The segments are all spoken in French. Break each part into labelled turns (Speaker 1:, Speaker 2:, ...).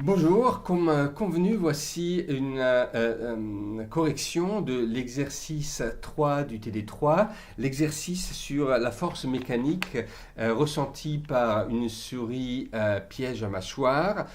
Speaker 1: Bonjour, comme convenu, voici une correction de l'exercice 3 du TD3, l'exercice sur la force mécanique ressentie par une souris piège à mâchoire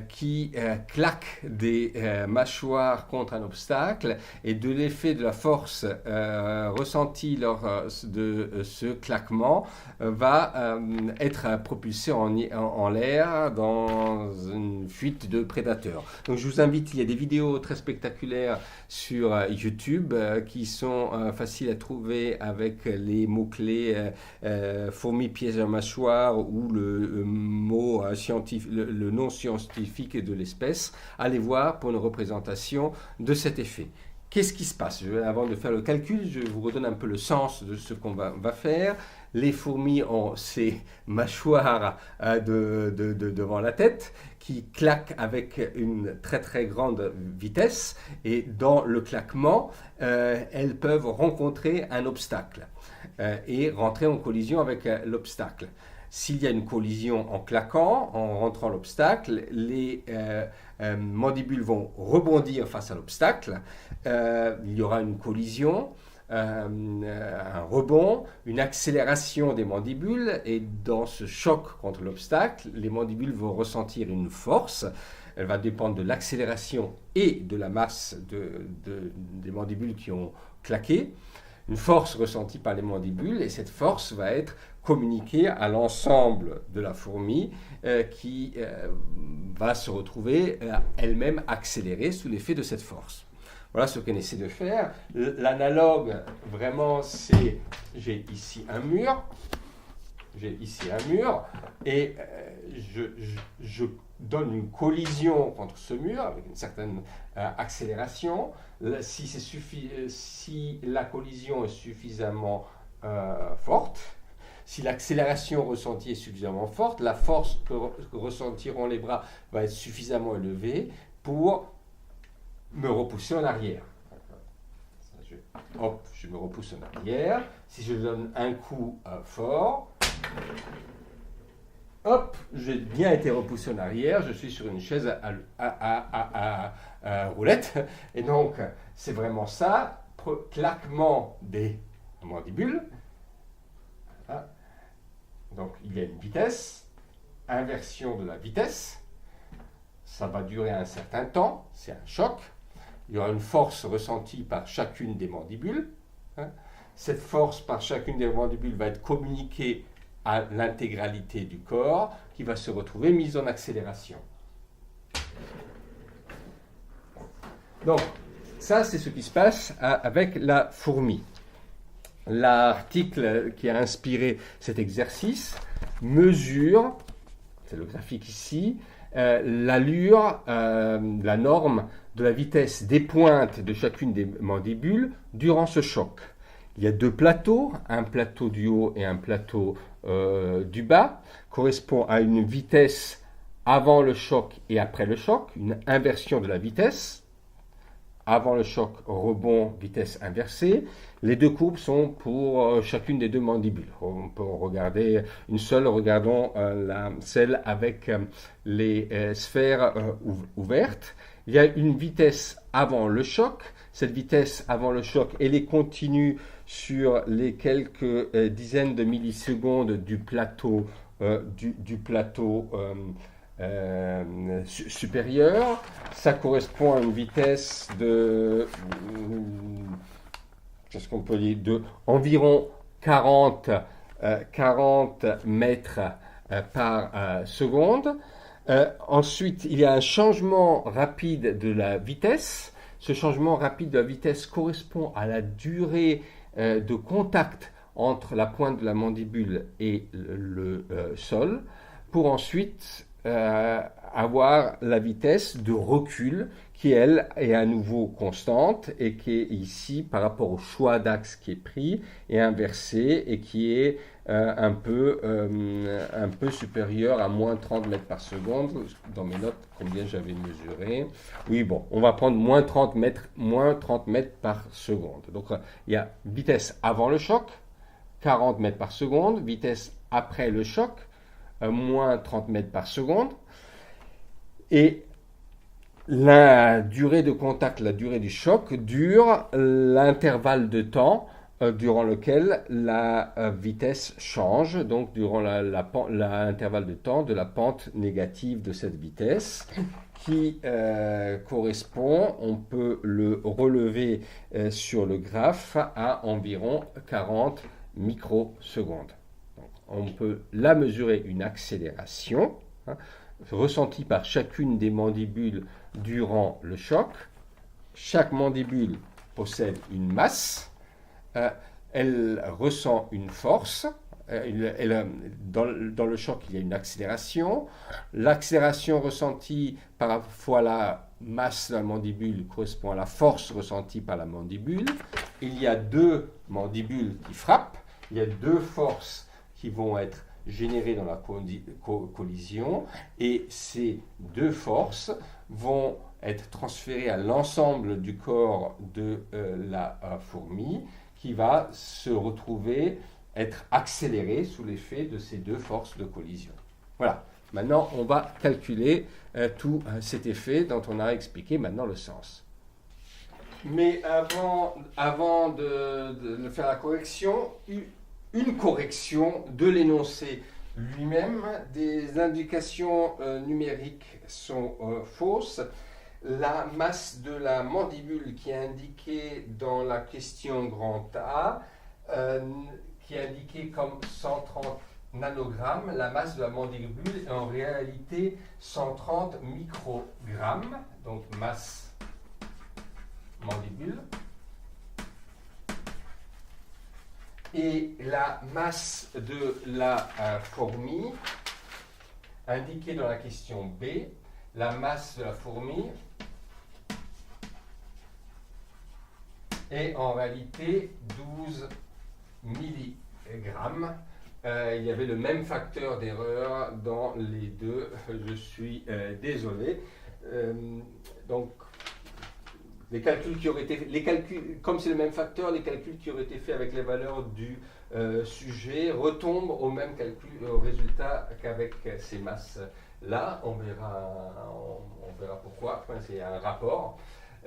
Speaker 1: qui claque des mâchoires contre un obstacle et de l'effet de la force ressentie lors de ce claquement va être propulsé en l'air dans une fuite de prédateurs. Donc je vous invite, il y a des vidéos très spectaculaires sur YouTube qui sont faciles à trouver avec les mots-clés fourmi piège à mâchoire ou le mot scientifique, le nom scientifique de l'espèce. Allez voir pour une représentation de cet effet. Qu'est-ce qui se passe? Avant de faire le calcul, je vous redonne un peu le sens de ce qu'on va faire. Les fourmis ont ces mâchoires devant la tête qui claquent avec une très très grande vitesse et dans le claquement, elles peuvent rencontrer un obstacle et rentrer en collision avec l'obstacle. S'il y a une collision en claquant, en rentrant l'obstacle, les mandibules vont rebondir face à l'obstacle. Il y aura une collision, un rebond, une accélération des mandibules. Et dans ce choc contre l'obstacle, les mandibules vont ressentir une force. Elle va dépendre de l'accélération et de la masse des mandibules qui ont claqué. Une force ressentie par les mandibules et cette force va être communiquée à l'ensemble de la fourmi qui va se retrouver elle-même accélérée sous l'effet de cette force. Voilà ce qu'on essaie de faire. L'analogue, vraiment, c'est j'ai ici un mur et je donne une collision contre ce mur avec une certaine accélération. Si la collision est suffisamment forte, si l'accélération ressentie est suffisamment forte, la force que ressentiront les bras va être suffisamment élevée pour me repousser en arrière. Je me repousse en arrière. Si je donne un coup fort, hop, j'ai bien été repoussé en arrière, je suis sur une chaise à roulette. Et donc, c'est vraiment ça, claquement des mandibules. Voilà. Donc, il y a une vitesse, inversion de la vitesse. Ça va durer un certain temps, c'est un choc. Il y aura une force ressentie par chacune des mandibules. Cette force par chacune des mandibules va être communiquée à l'intégralité du corps qui va se retrouver mise en accélération. Donc, ça, c'est ce qui se passe avec la fourmi. L'article qui a inspiré cet exercice mesure, c'est le graphique ici, l'allure, la norme de la vitesse des pointes de chacune des mandibules durant ce choc. Il y a deux plateaux, un plateau du haut et un plateau du bas, correspond à une vitesse avant le choc et après le choc, une inversion de la vitesse. Avant le choc, rebond, vitesse inversée. Les deux courbes sont pour chacune des deux mandibules. On peut regarder une seule, regardons celle avec les sphères ouvertes. Il y a une vitesse avant le choc. Cette vitesse avant le choc, elle est continue sur les quelques dizaines de millisecondes du plateau supérieur. Ça correspond à une vitesse de, qu'est-ce qu'on peut dire, de environ 40 mètres par seconde. Ensuite, il y a un changement rapide de la vitesse. Ce changement rapide de la vitesse correspond à la durée de contact entre la pointe de la mandibule et le sol, pour ensuite avoir la vitesse de recul qui, elle, est à nouveau constante et qui est ici, par rapport au choix d'axe qui est pris, est inversée et qui est un peu supérieur à moins 30 mètres par seconde. Dans mes notes, combien j'avais mesuré? Oui, bon, on va prendre moins 30 mètres par seconde. Donc, il y a vitesse avant le choc, 40 mètres par seconde, vitesse après le choc, moins 30 mètres par seconde. Et La durée de contact, la durée du choc, dure l'intervalle de temps durant lequel la vitesse change, donc durant l'intervalle de temps de la pente négative de cette vitesse, qui correspond, on peut le relever sur le graphe, à environ 40 microsecondes. Donc, on peut là mesurer une accélération ressentie par chacune des mandibules durant le choc. Chaque mandibule possède une masse, elle ressent une force, dans le choc il y a une accélération. L'accélération ressentie par fois la masse de la mandibule correspond à la force ressentie par la mandibule. Il y a deux mandibules qui frappent, il y a deux forces qui vont être générées dans la collision, et ces deux forces vont être transférées à l'ensemble du corps de la fourmi, qui va se retrouver être accéléré sous l'effet de ces deux forces de collision. Voilà. Maintenant, on va calculer tout cet effet dont on a expliqué maintenant le sens. Mais avant de faire la correction, une correction de l'énoncé lui-même. Des indications numériques sont fausses. La masse de la mandibule qui est indiquée dans la question grand A, qui est indiquée comme 130 nanogrammes, la masse de la mandibule est en réalité 130 microgrammes, donc masse mandibule. Et la masse de la fourmi, indiquée dans la question B, la masse de la fourmi est en réalité 12 milligrammes. Il y avait le même facteur d'erreur dans les deux, je suis désolé. Donc, les calculs qui auraient été, comme c'est le même facteur, les calculs qui auraient été faits avec les valeurs du sujet retombent au même calcul, au résultat qu'avec ces masses-là. On verra pourquoi, enfin, c'est un rapport.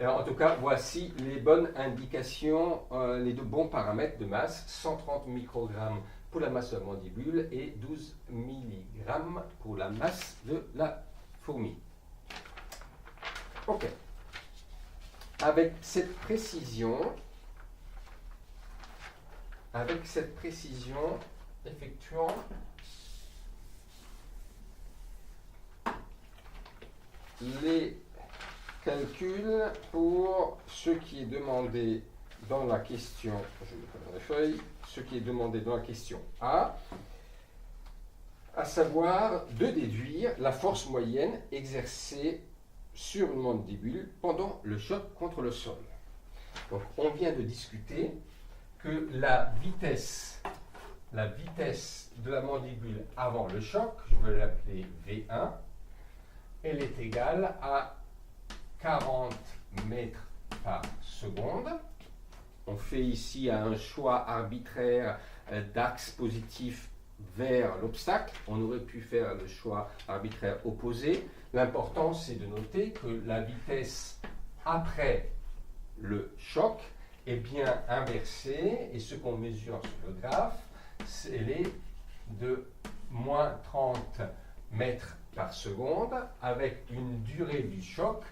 Speaker 1: En tout cas, voici les bonnes indications, les deux bons paramètres de masse, 130 microgrammes pour la masse de la mandibule et 12 milligrammes pour la masse de la fourmi. Ok. Avec cette précision, effectuons les calculs pour ce qui est demandé dans la question, je vais prendre la feuille, ce qui est demandé dans la question A, à savoir de déduire la force moyenne exercée sur une mandibule pendant le choc contre le sol. Donc, on vient de discuter que la vitesse de la mandibule avant le choc, je vais l'appeler V1, elle est égale à 40 mètres par seconde. On fait ici un choix arbitraire d'axe positif vers l'obstacle. On aurait pu faire le choix arbitraire opposé. L'important, c'est de noter que la vitesse après le choc est bien inversée, et ce qu'on mesure sur le graphe, elle est de moins 30 mètres par seconde, avec une durée du choc,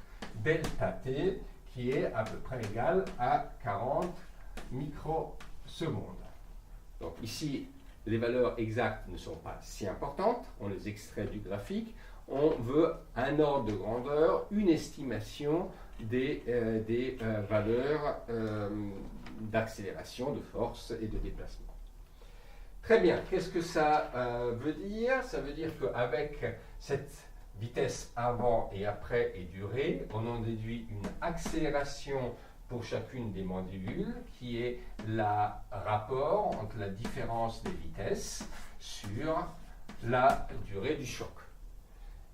Speaker 1: delta t, qui est à peu près égale à 40 microsecondes. Donc ici, les valeurs exactes ne sont pas si importantes, on les extrait du graphique. On veut un ordre de grandeur, une estimation des valeurs d'accélération, de force et de déplacement. Très bien, qu'est-ce que ça veut dire? Ça veut dire qu'avec cette vitesse avant et après et durée, on en déduit une accélération pour chacune des mandibules, qui est le rapport entre la différence des vitesses sur la durée du choc.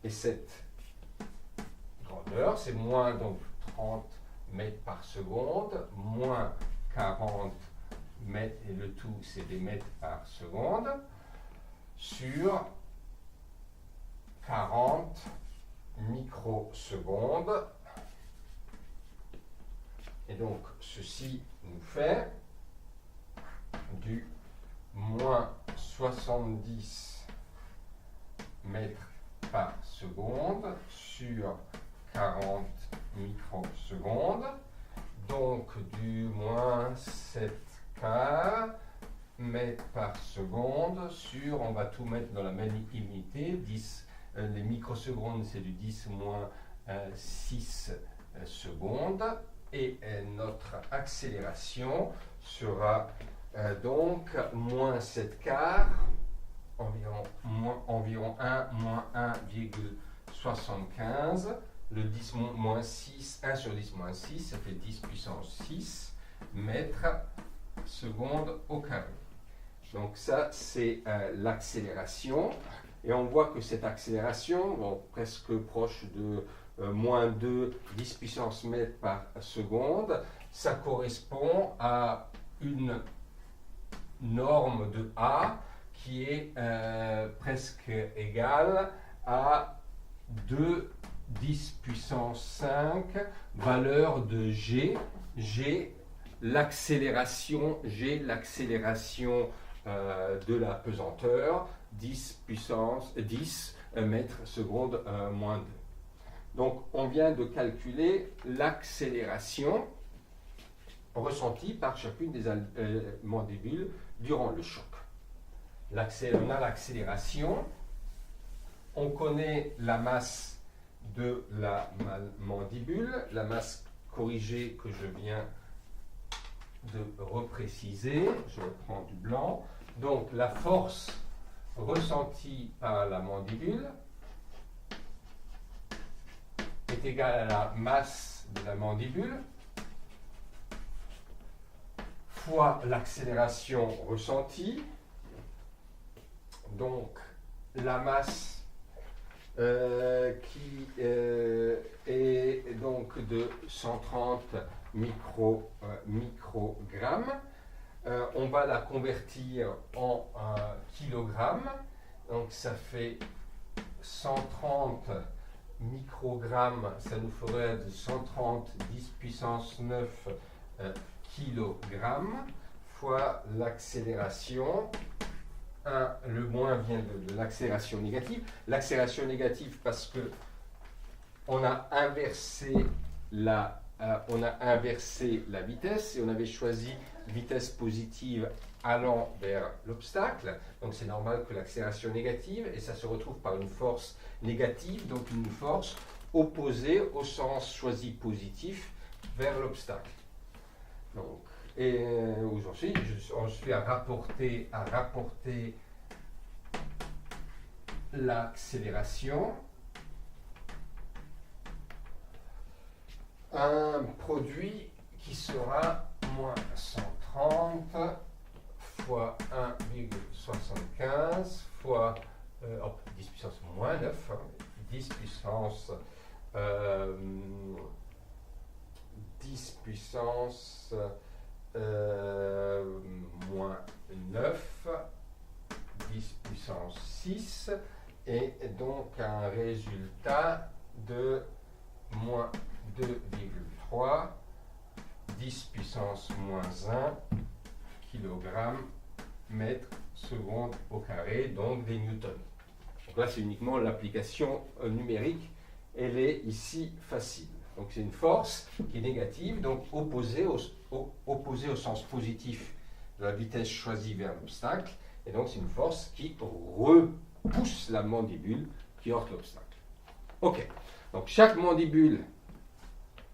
Speaker 1: Et cette grandeur, c'est moins donc 30 mètres par seconde, moins 40 mètres, et le tout c'est des mètres par seconde, sur 40 microsecondes, Et donc, ceci nous fait du moins 70 mètres par seconde sur 40 microsecondes. Donc, du moins 7 quarts mètres par seconde sur, on va tout mettre dans la même unité, 10, les microsecondes c'est du 10 moins 6 secondes, et notre accélération sera donc moins 7 quarts, environ 1 moins 1,75, le 10 moins 6, 1 sur 10 moins 6, ça fait 10 puissance 6 mètres secondes au carré. Donc ça, c'est l'accélération. Et on voit que cette accélération, bon, presque proche de moins 2, 10 puissance mètres par seconde, ça correspond à une norme de A qui est presque égale à 2 10 puissance 5 valeur de G. G, l'accélération de la pesanteur, 10 puissance 10 mètres seconde moins 2. Donc on vient de calculer l'accélération ressentie par chacune des mandibules durant le choc. On a l'accélération, on connaît la masse de la mandibule, la masse corrigée que je viens de repréciser. Je reprends du blanc. Donc la force ressentie par la mandibule est égale à la masse de la mandibule fois l'accélération ressentie. Donc la masse qui est donc de 130 microgrammes. On va la convertir en kilogrammes. Donc ça fait 130 microgrammes, ça nous ferait de 130 10 puissance 9 kilogrammes fois l'accélération. Le moins vient de l'accélération négative. L'accélération négative parce que on a inversé la vitesse et on avait choisi vitesse positive allant vers l'obstacle. Donc c'est normal que l'accélération négative, et ça se retrouve par une force négative, donc une force opposée au sens choisi positif vers l'obstacle. Donc, et aujourd'hui, je suis à rapporter l'accélération. Un produit qui sera moins 130 fois 1,75 fois 10 puissance moins 9, 10 puissance moins 9, 10 puissance 6, et donc un résultat de moins 2,3, 10 puissance moins 1 kg mètre seconde au carré, donc des newtons. Donc là, c'est uniquement l'application numérique. Elle est ici facile. Donc c'est une force qui est négative, donc opposée au sens positif de la vitesse choisie vers l'obstacle. Et donc c'est une force qui repousse la mandibule qui heurte l'obstacle. Ok. Donc chaque mandibule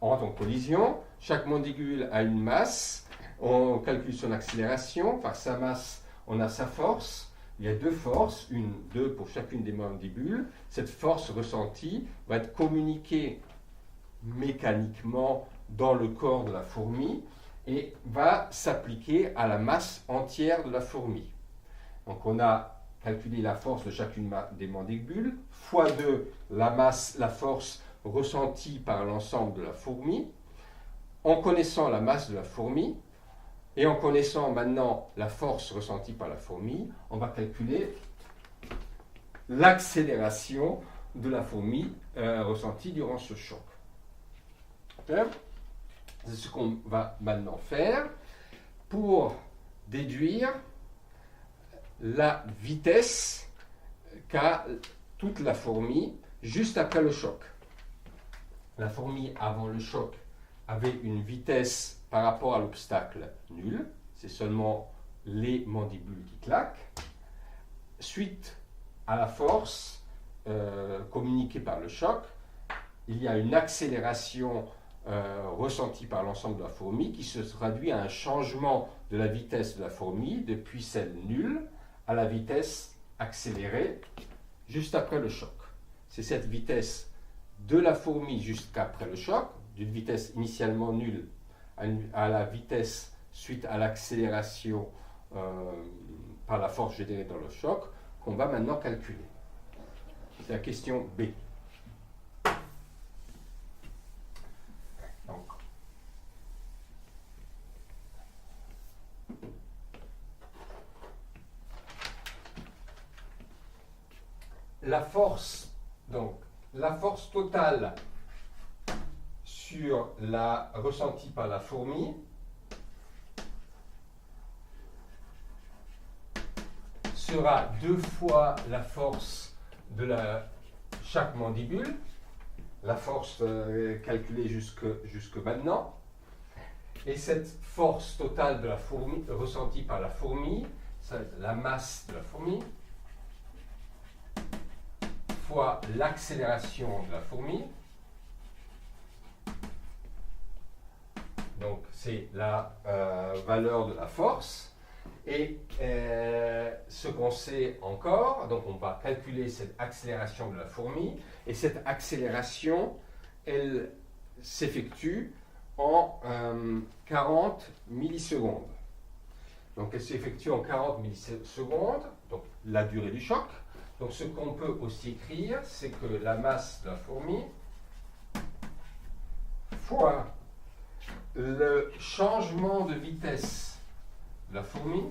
Speaker 1: entre en collision. Chaque mandibule a une masse. On calcule son accélération. Par sa masse, on a sa force. Il y a deux forces, deux pour chacune des mandibules. Cette force ressentie va être communiquée mécaniquement dans le corps de la fourmi et va s'appliquer à la masse entière de la fourmi. Donc on a calculé la force de chacune des mandibules, fois 2 la force ressentie par l'ensemble de la fourmi. En connaissant la masse de la fourmi, et en connaissant maintenant la force ressentie par la fourmi, on va calculer l'accélération de la fourmi ressentie durant ce choc. Okay. C'est ce qu'on va maintenant faire pour déduire la vitesse qu'a toute la fourmi juste après le choc. La fourmi, avant le choc, avait une vitesse par rapport à l'obstacle nulle. C'est seulement les mandibules qui claquent. Suite à la force communiquée par le choc, il y a une accélération ressentie par l'ensemble de la fourmi qui se traduit à un changement de la vitesse de la fourmi depuis celle nulle à la vitesse accélérée juste après le choc. C'est cette vitesse de la fourmi jusqu'après le choc, d'une vitesse initialement nulle à la vitesse suite à l'accélération par la force générée dans le choc, qu'on va maintenant calculer. C'est la question B. Donc, la force totale sur la ressentie par la fourmi sera 2 fois la force de chaque mandibule, la force calculée jusque maintenant. Et cette force totale de la fourmi, ressentie par la fourmi, ça va être la masse de la fourmi, fois l'accélération de la fourmi. Donc c'est la valeur de la force. Et ce qu'on sait encore, donc on va calculer cette accélération de la fourmi, et cette accélération, elle s'effectue en 40 millisecondes. Donc elle s'effectue en 40 millisecondes, donc la durée du choc. Donc ce qu'on peut aussi écrire, c'est que la masse de la fourmi fois le changement de vitesse de la fourmi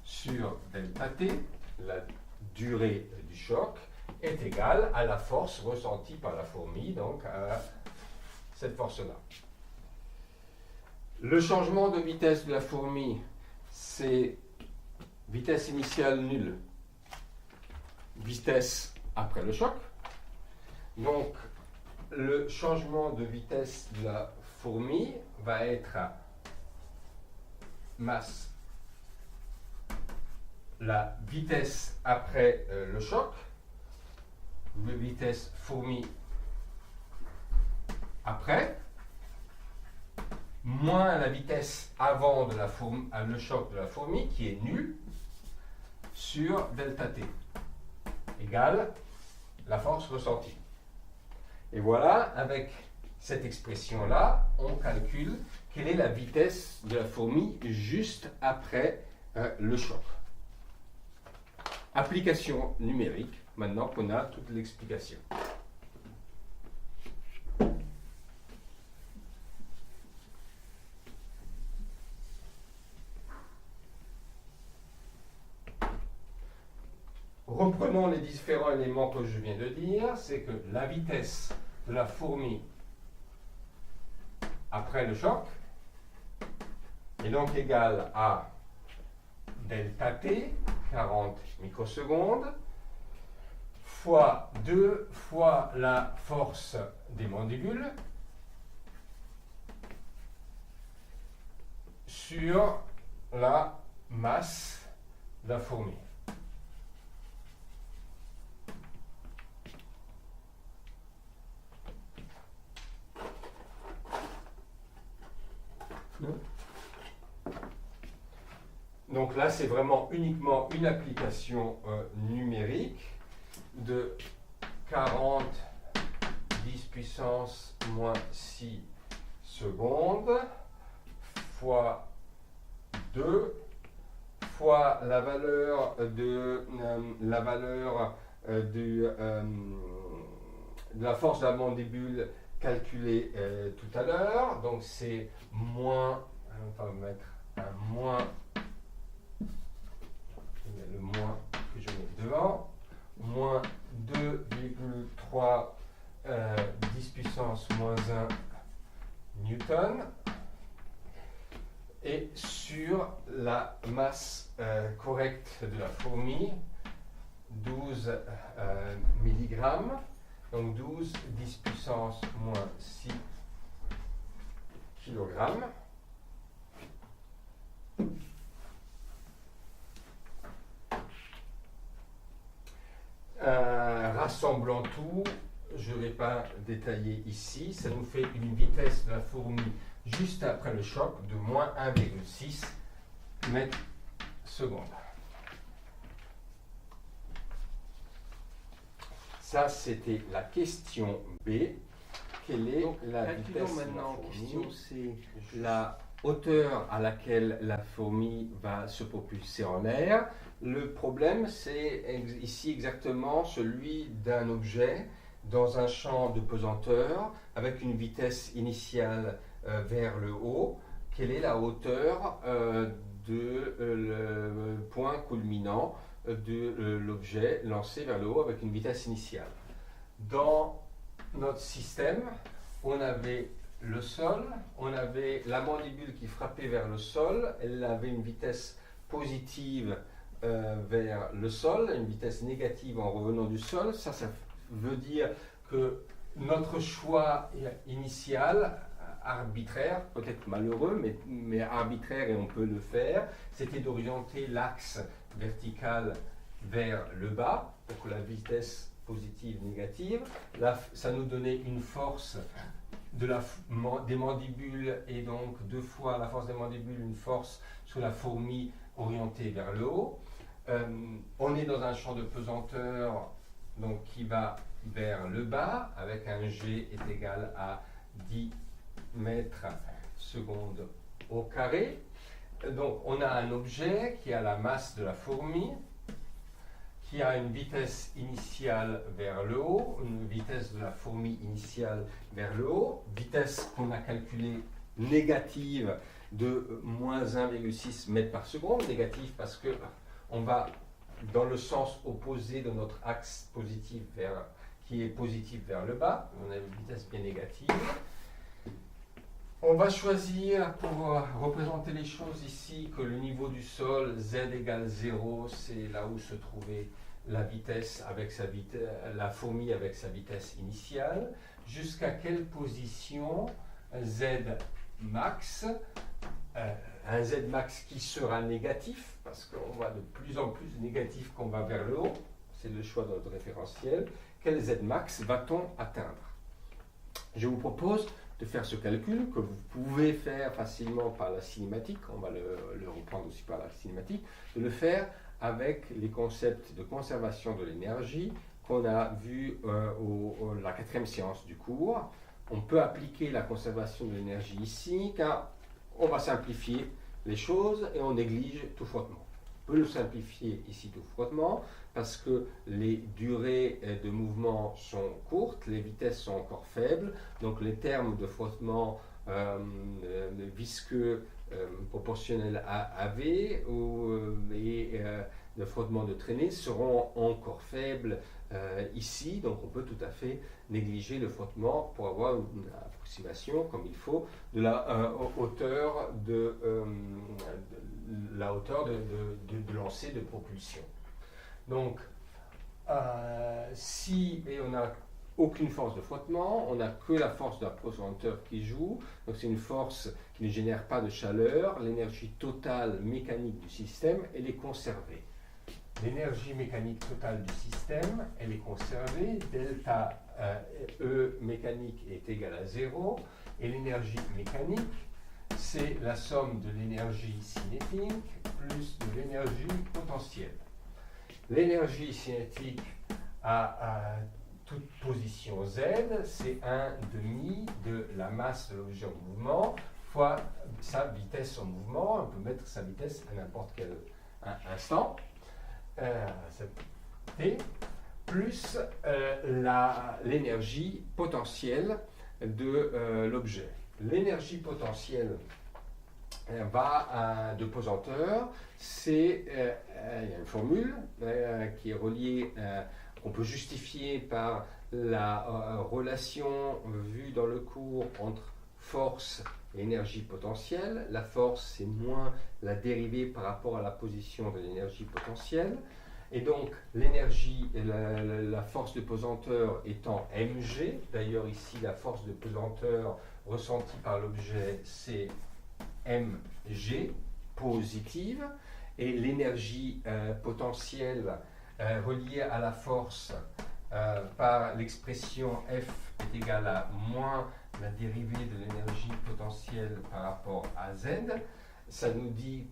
Speaker 1: sur delta t, la durée du choc, est égale à la force ressentie par la fourmi, donc à cette force-là. Le changement de vitesse de la fourmi, c'est vitesse initiale nulle, vitesse après le choc. Donc, le changement de vitesse de la fourmi va être masse, la vitesse après le choc, la vitesse fourmi après, moins la vitesse avant de le choc de la fourmi, qui est nulle, sur delta t, égale la force ressentie. Et voilà, avec cette expression-là, on calcule quelle est la vitesse de la fourmi juste après le choc. Application numérique, maintenant qu'on a toute l'explication. Reprenons les différents éléments que je viens de dire, c'est que la vitesse de la fourmi après le choc est donc égale à delta t, 40 microsecondes, fois 2 fois la force des mandibules sur la masse de la fourmi. Donc là, c'est vraiment uniquement une application numérique de 40 10 puissance moins 6 secondes fois 2 fois la valeur de la force de la mandibule calculée tout à l'heure. Donc c'est moins, on va mettre un moins, le moins que je mets devant, moins 2,3 10 puissance puissance moins 1 newton. Et sur la masse correcte de la fourmi, 12 mg, donc 12 10 puissance moins 6 kg. Rassemblant tout, je ne vais pas détailler ici, ça nous fait une vitesse de la fourmi juste après le choc de moins 1,6 mètres secondes. Ça, c'était la question B. Quelle est la vitesse maintenant? Question C, la hauteur à laquelle la fourmi va se propulser en l'air. Le problème, c'est ici exactement celui d'un objet dans un champ de pesanteur avec une vitesse initiale vers le haut. Quelle est la hauteur le point culminant de l'objet lancé vers le haut avec une vitesse initiale? Dans notre système, on avait le sol, on avait la mandibule qui frappait vers le sol, elle avait une vitesse positive vers le sol, une vitesse négative en revenant du sol. Ça veut dire que notre choix initial, arbitraire, peut-être malheureux, mais arbitraire, et on peut le faire, c'était d'orienter l'axe vertical vers le bas, pour que la vitesse positive, négative. Là, ça nous donnait une force des mandibules, et donc 2 fois la force des mandibules, une force sur la fourmi orientée vers le haut. On est dans un champ de pesanteur donc, qui va vers le bas, avec un G est égal à 10 mètres secondes au carré. Donc on a un objet qui a la masse de la fourmi, qui a une vitesse initiale vers le haut, une vitesse de la fourmi initiale vers le haut, vitesse qu'on a calculée négative de moins 1,6 mètres par seconde, négative parce que on va dans le sens opposé de notre axe positif qui est positif vers le bas, on a une vitesse bien négative. On va choisir, pour représenter les choses ici, que le niveau du sol, z égale 0, c'est là où se trouvait la vitesse avec la fourmi avec sa vitesse initiale. Jusqu'à quelle position z max, un z max qui sera négatif, parce qu'on va de plus en plus négatif qu'on va vers le haut, c'est le choix de notre référentiel. Quel z max va-t-on atteindre? Je vous propose de faire ce calcul que vous pouvez faire facilement par la cinématique, on va le reprendre aussi par la cinématique, de le faire avec les concepts de conservation de l'énergie qu'on a vu la 4e séance du cours. On peut appliquer la conservation de l'énergie ici, car on va simplifier les choses et on néglige tout frottement. On peut le simplifier ici tout frottement parce que les durées de mouvement sont courtes, les vitesses sont encore faibles, donc les termes de frottement visqueux proportionnel à AV et de frottement de traînée seront encore faibles ici, donc on peut tout à fait négliger le frottement pour avoir une approximation comme il faut de la hauteur de lancer de propulsion. Donc si on n'a aucune force de frottement, on n'a que la force de la pesanteur qui joue, donc c'est une force qui ne génère pas de chaleur, l'énergie totale mécanique du système, elle est conservée. L'énergie mécanique totale du système, elle est conservée, delta E mécanique est égal à 0, et l'énergie mécanique, c'est la somme de l'énergie cinétique plus de l'énergie potentielle. L'énergie cinétique à toute position z, c'est 1/2 de la masse de l'objet en mouvement fois sa vitesse en mouvement. On peut mettre sa vitesse à n'importe quel instant, t, plus l'énergie potentielle de l'objet. L'énergie potentielle de pesanteur, c'est il y a une formule qui est reliée qu'on peut justifier par la relation vue dans le cours entre force et énergie potentielle. La force, c'est moins la dérivée par rapport à la position de l'énergie potentielle. Et donc, l'énergie, la force de pesanteur étant mg, d'ailleurs ici, la force de pesanteur ressentie par l'objet, c'est mg, positive, et l'énergie potentielle reliée à la force par l'expression F est égale à moins la dérivée de l'énergie potentielle par rapport à Z. Ça nous dit,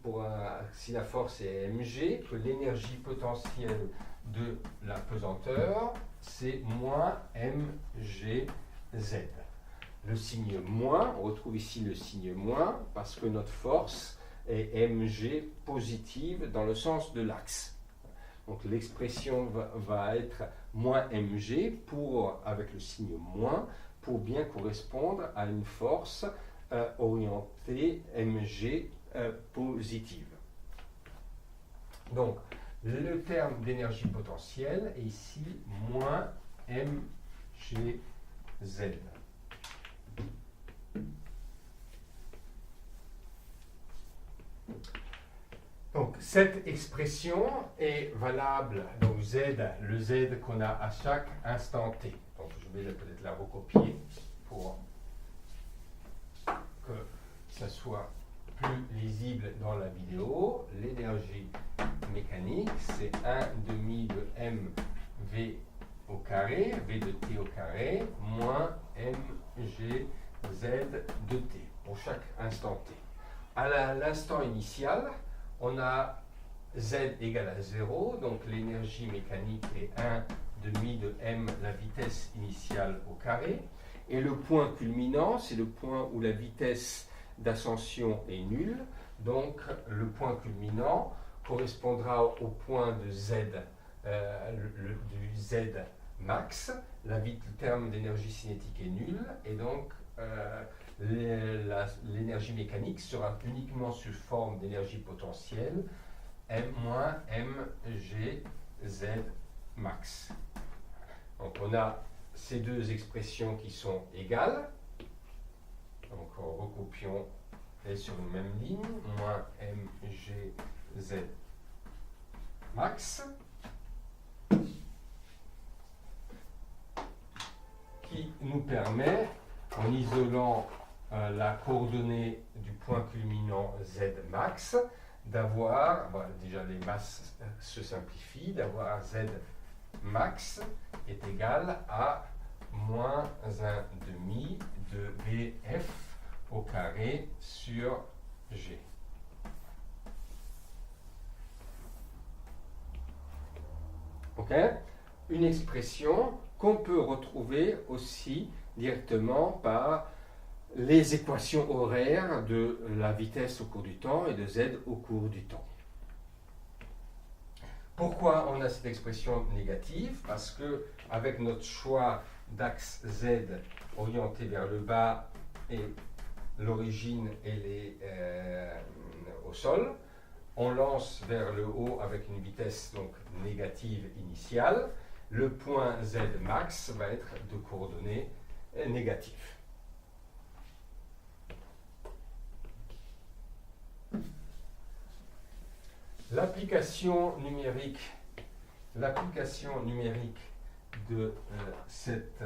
Speaker 1: si la force est mg, que l'énergie potentielle de la pesanteur, c'est moins mgz. Le signe moins, on retrouve ici le signe moins, parce que notre force est mg positive dans le sens de l'axe. Donc l'expression va être moins mg avec le signe moins, pour bien correspondre à une force orientée mg positive. Donc, le terme d'énergie potentielle est ici moins mgz. Donc, cette expression est valable, donc Z, le Z qu'on a à chaque instant t. Donc, je vais peut-être la recopier pour que ça soit plus lisible dans la vidéo. L'énergie mécanique, c'est 1 demi de mv au carré, v de t au carré, moins mgz de t, pour chaque instant t. À l'instant initial, on a z égale à 0, donc l'énergie mécanique est 1 demi de m, la vitesse initiale au carré, et le point culminant, c'est le point où la vitesse d'ascension est nulle, donc le point culminant correspondra au point de z, du z max, le terme d'énergie cinétique est nul, et donc l'énergie mécanique sera uniquement sous forme d'énergie potentielle, m-mgz max. Donc on a ces deux expressions qui sont égales. Donc recopions et sur une même ligne, moins mgz max, qui nous permet, en isolant la coordonnée du point culminant z max, d'avoir, déjà les masses se simplifient, d'avoir z max est égal à moins 1,5 de Vf au carré sur G. Ok? Une expression qu'on peut retrouver aussi directement par les équations horaires de la vitesse au cours du temps et de z au cours du temps. Pourquoi on a cette expression négative? Parce que avec notre choix d'axe z orienté vers le bas et l'origine au sol, on lance vers le haut avec une vitesse donc négative initiale. Le point z max va être de coordonnées négatives. L'application numérique de cette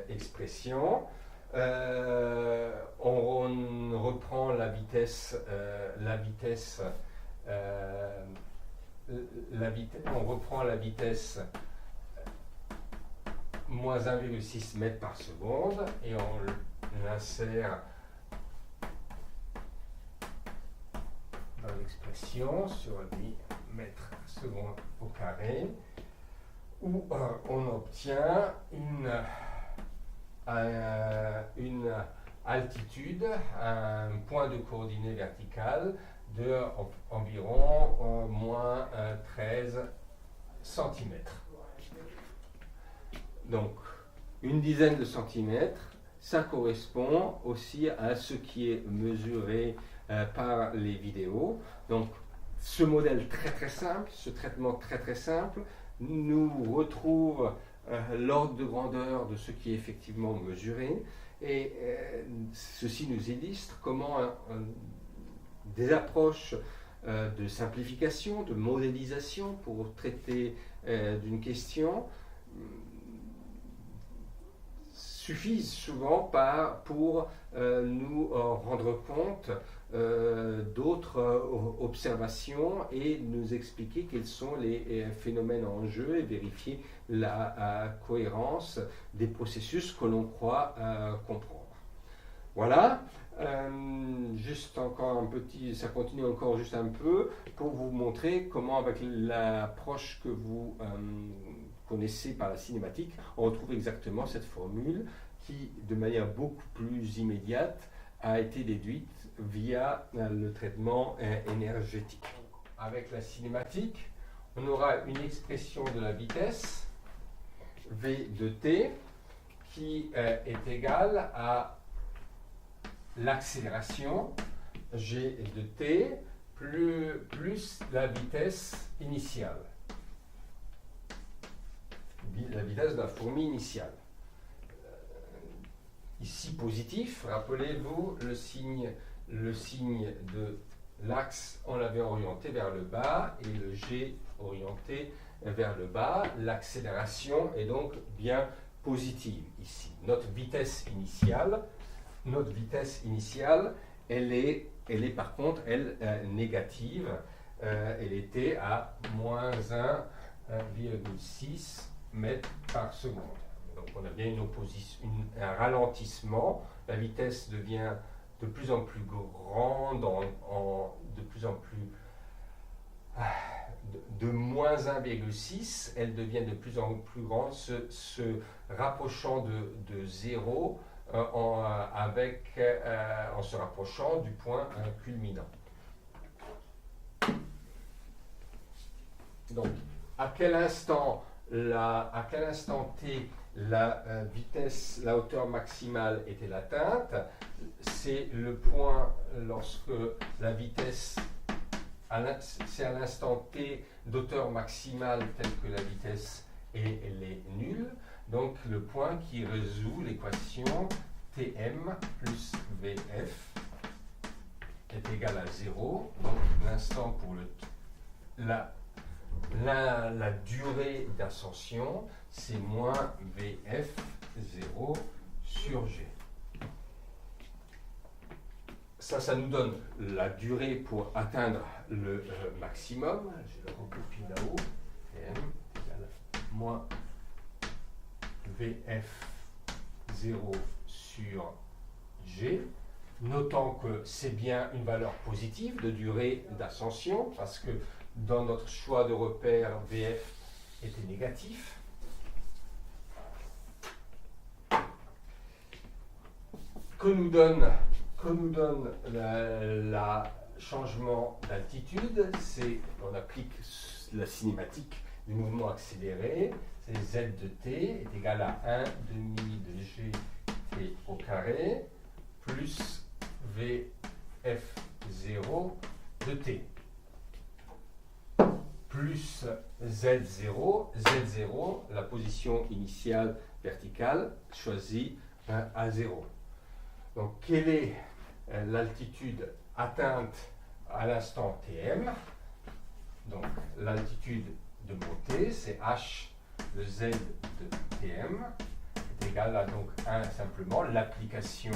Speaker 1: expression, on reprend la vitesse, moins 1,6 mètres par seconde et on l'insère dans l'expression sur 10 mètres secondes au carré, où on obtient une altitude, un point de coordonnées verticale de environ moins 13 cm. Donc, une dizaine de centimètres, ça correspond aussi à ce qui est mesuré par les vidéos. Donc, ce modèle très très simple, ce traitement très très simple, nous retrouve l'ordre de grandeur de ce qui est effectivement mesuré. Et ceci nous illustre comment des approches de simplification, de modélisation pour traiter d'une question suffisent souvent pour nous rendre compte d'autres observations et nous expliquer quels sont les phénomènes en jeu et vérifier la cohérence des processus que l'on croit comprendre. Voilà. Juste encore un petit, ça continue encore juste un peu pour vous montrer comment avec l'approche que vous connaissez par la cinématique, on retrouve exactement cette formule qui, de manière beaucoup plus immédiate, a été déduite via le traitement énergétique. Avec la cinématique, on aura une expression de la vitesse, v de t, qui est égale à l'accélération g de t plus la vitesse initiale, la vitesse de la fourmi initiale. Ici positif, rappelez-vous le signe de l'axe, on l'avait orienté vers le bas et le g orienté vers le bas. L'accélération est donc bien positive ici. Notre vitesse initiale, elle est par contre, négative. Elle était à moins 1,6 mètres par seconde. Donc on a bien un ralentissement. La vitesse devient de plus en plus grande, de plus en plus... de moins 1,6, elle devient de plus en plus grande, se rapprochant de 0 en se rapprochant du point culminant. Donc, à quel instant t la hauteur maximale est-elle atteinte? C'est le point lorsque la vitesse, c'est à l'instant t d'auteur maximale telle que la vitesse elle est nulle. Donc le point qui résout l'équation Tm plus Vf est égal à 0. Donc l'instant pour la durée d'ascension, c'est moins Vf 0 sur G. Ça nous donne la durée pour atteindre le maximum. Je le recopie là-haut. Tm égale moins Vf 0 sur G. Notons que c'est bien une valeur positive de durée d'ascension parce que dans notre choix de repère, Vf était négatif. Que nous donne la changement d'altitude? On applique la cinématique du mouvement accéléré. C'est z de t est égal à 1 demi de gt au carré plus vf0 de t plus z0, la position initiale verticale choisie à 0. Donc, quelle est l'altitude atteinte à l'instant Tm? Donc, l'altitude de montée, c'est h de z de Tm, est égal à donc 1 simplement l'application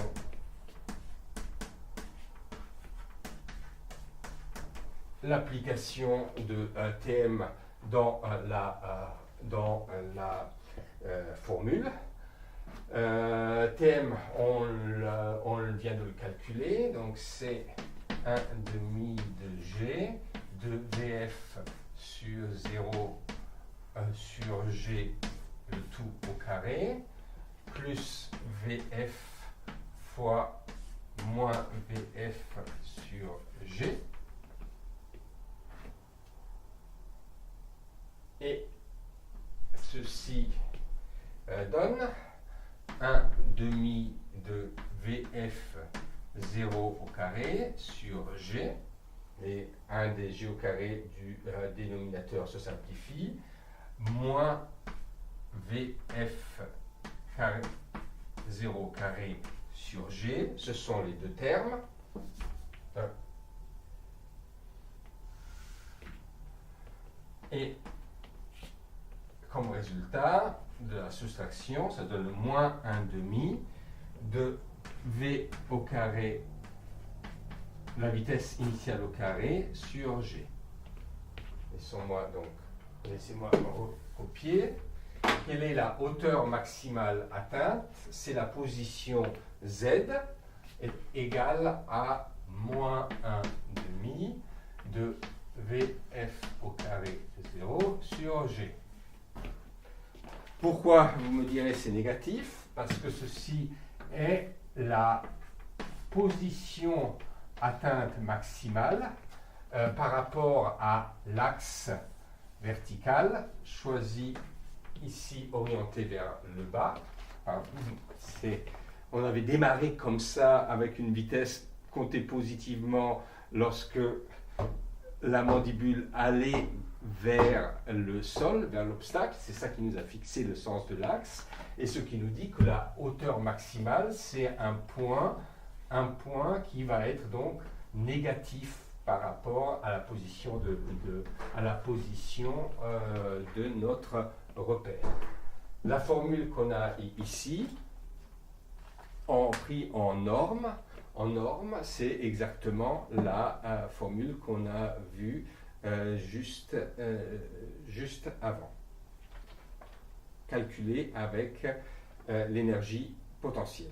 Speaker 1: de Tm dans la formule. Tm, on vient de le calculer, donc c'est 1 demi de G de Vf sur 0 sur G, le tout au carré, plus Vf fois moins Vf sur G. Et ceci donne 1 demi de Vf 0 au carré sur G, et 1 des G au carré du dénominateur se simplifie. moins VF carré 0 carré sur G, ce sont les deux termes. Et comme résultat de la soustraction, ça donne moins 1,5 de V au carré, la vitesse initiale au carré, sur G. Laissez-moi recopier. Quelle est la hauteur maximale atteinte? C'est la position Z est égale à moins 1,5 de VF au carré 0 sur G. Pourquoi, vous me direz, c'est négatif? Parce que ceci est la position atteinte maximale par rapport à l'axe vertical, choisi ici orienté vers le bas. On avait démarré comme ça avec une vitesse comptée positivement lorsque la mandibule allait vers le sol, vers l'obstacle. C'est ça qui nous a fixé le sens de l'axe. Et ce qui nous dit que la hauteur maximale, c'est un point qui va être donc négatif par rapport à la position de notre repère. La formule qu'on a ici, pris en norme, c'est exactement la formule qu'on a vue juste avant, calculée avec l'énergie potentielle.